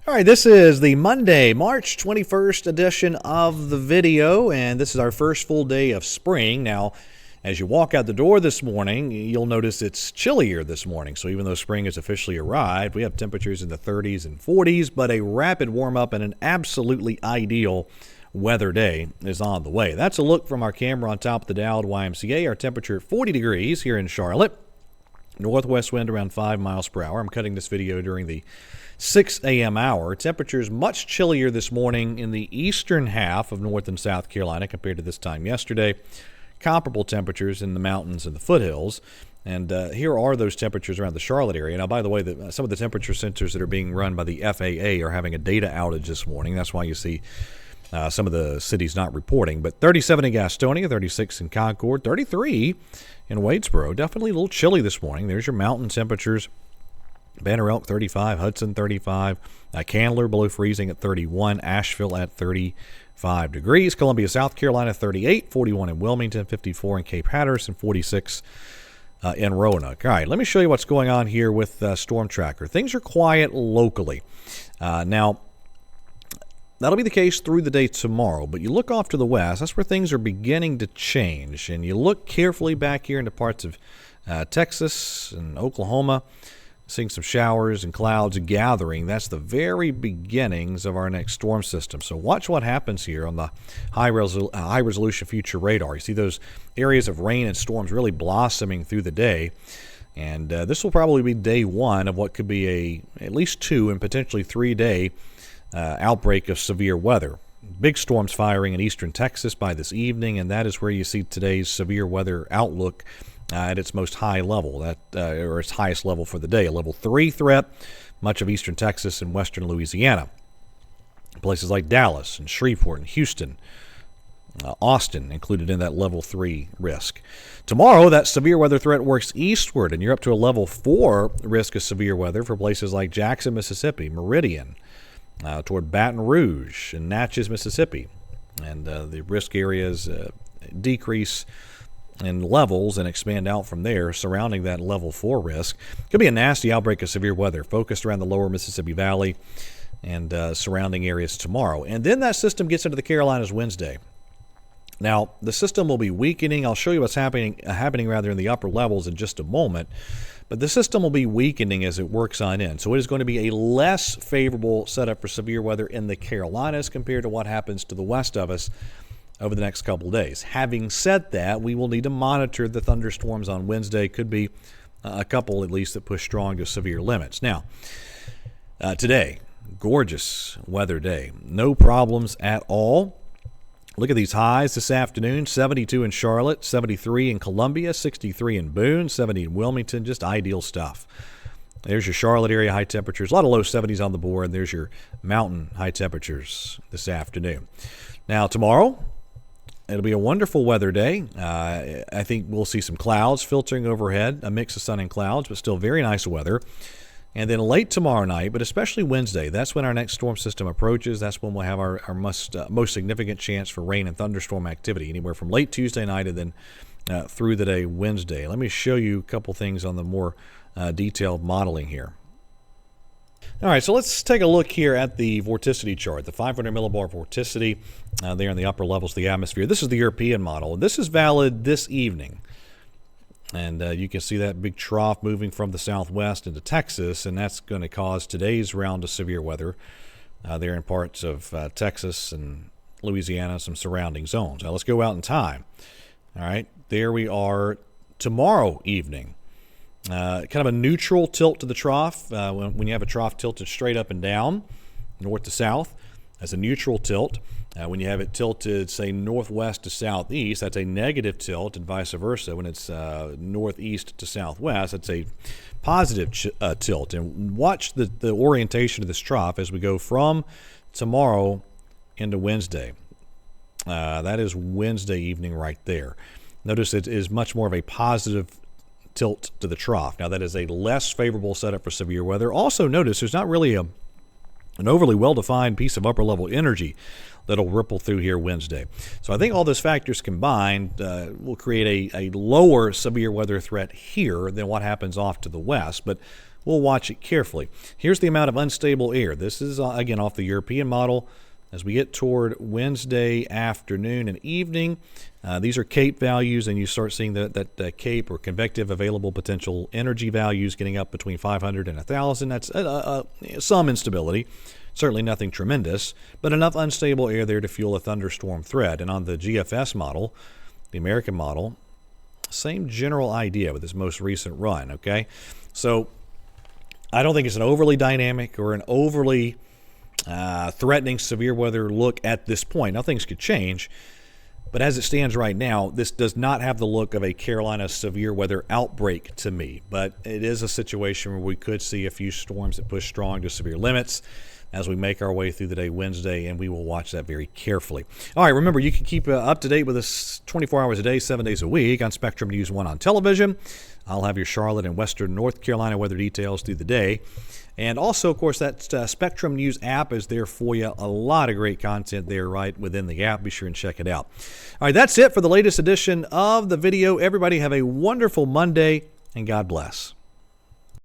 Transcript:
All right, this is the Monday, March 21st edition of the video, and this is our first full day of spring. Now, as you walk out the door this morning, you'll notice it's chillier this morning. So even though spring has officially arrived, we have temperatures in the 30s and 40s, but a rapid warm-up and an absolutely ideal weather day is on the way. That's a look from our camera on top of the Dow at YMCA. Our temperature at 40 degrees here in Charlotte. Northwest wind around 5 miles per hour. I'm cutting this video during the 6 a.m. hour. Temperatures much chillier this morning in the eastern half of North and South Carolina compared to this time yesterday. Comparable temperatures in the mountains and the foothills. And here are those temperatures around the Charlotte area. Now, by the way, some of the temperature sensors that are being run by the FAA are having a data outage this morning. That's why you see some of the cities not reporting. But 37 in Gastonia, 36 in Concord, 33 in Wadesboro. Definitely a little chilly this morning. There's your mountain temperatures. Banner Elk 35, Hudson 35, Candler below freezing at 31, Asheville at 35 degrees, Columbia, South Carolina 38, 41 in Wilmington, 54 in Cape Hatteras, and 46 in Roanoke. All right, let me show you what's going on here with Storm Tracker. Things are quiet locally. Now, that'll be the case through the day tomorrow, but you look off to the west, that's where things are beginning to change, and you look carefully back here into parts of Texas and Oklahoma, seeing some showers and clouds gathering. That's the very beginnings of our next storm system. So watch what happens here on the high-resolution future radar. You see those areas of rain and storms really blossoming through the day. And this will probably be day one of what could be at least 2 and potentially 3-day outbreak of severe weather. Big storms firing in eastern Texas by this evening, and that is where you see today's severe weather outlook at its most high level, or its highest level for the day, a level 3 threat, much of eastern Texas and western Louisiana. Places like Dallas and Shreveport and Houston, Austin included in that level 3 risk. Tomorrow, that severe weather threat works eastward, and you're up to a level 4 risk of severe weather for places like Jackson, Mississippi, Meridian, toward Baton Rouge and Natchez, Mississippi. And the risk areas decrease in levels and expand out from there surrounding that level 4 risk. Could be a nasty outbreak of severe weather focused around the lower Mississippi Valley and surrounding areas tomorrow. And then that system gets into the Carolinas Wednesday. Now, the system will be weakening. I'll show you what's happening in the upper levels in just a moment. But the system will be weakening as it works on in. So it is going to be a less favorable setup for severe weather in the Carolinas compared to what happens to the west of us over the next couple of days. Having said that, we will need to monitor the thunderstorms on Wednesday. Could be a couple at least that push strong to severe limits. Now, today, gorgeous weather day. No problems at all. Look at these highs this afternoon. 72 in Charlotte, 73 in Columbia, 63 in Boone, 70 in Wilmington. Just ideal stuff. There's your Charlotte area high temperatures. A lot of low 70s on the board. There's your mountain high temperatures this afternoon. Now, tomorrow, it'll be a wonderful weather day. I think we'll see some clouds filtering overhead, a mix of sun and clouds, but still very nice weather. And then late tomorrow night, but especially Wednesday, that's when our next storm system approaches. That's when we'll have our most significant chance for rain and thunderstorm activity, anywhere from late Tuesday night and then through the day Wednesday. Let me show you a couple things on the more detailed modeling here. All right, so let's take a look here at the vorticity chart, the 500 millibar vorticity there in the upper levels of the atmosphere. This is the European model. This is valid this evening. And you can see that big trough moving from the southwest into Texas, and that's going to cause today's round of severe weather there in parts of Texas and Louisiana, some surrounding zones. Now let's go out in time. All right, there we are tomorrow evening. Kind of a neutral tilt to the trough. When you have a trough tilted straight up and down, north to south, that's a neutral tilt. When you have it tilted, say, northwest to southeast, that's a negative tilt, and vice versa. When it's northeast to southwest, that's a positive tilt. And watch the orientation of this trough as we go from tomorrow into Wednesday. That is Wednesday evening right there. Notice it is much more of a positive tilt to the trough. Now, that is a less favorable setup for severe weather. Also, notice there's not really an overly well-defined piece of upper-level energy that'll ripple through here Wednesday. So I think all those factors combined will create a lower severe weather threat here than what happens off to the west. But we'll watch it carefully. Here's the amount of unstable air. This is, again, off the European model. As we get toward Wednesday afternoon and evening, these are CAPE values, and you start seeing that CAPE, or convective available potential energy values, getting up between 500 and 1,000. That's some instability. Certainly nothing tremendous, but enough unstable air there to fuel a thunderstorm threat. And on the GFS model, the American model, same general idea with this most recent run, okay? So I don't think it's an overly dynamic or an overly threatening severe weather look at this point. Now, things could change, but as it stands right now, this does not have the look of a Carolina severe weather outbreak to me. But it is a situation where we could see a few storms that push strong to severe limits as we make our way through the day Wednesday, and we will watch that very carefully. All right, remember, you can keep up to date with us 24 hours a day, 7 days a week on Spectrum News 1 on television. I'll have your Charlotte and Western North Carolina weather details through the day. And also, of course, that Spectrum News app is there for you. A lot of great content there right within the app. Be sure and check it out. All right, that's it for the latest edition of the video. Everybody have a wonderful Monday, and God bless.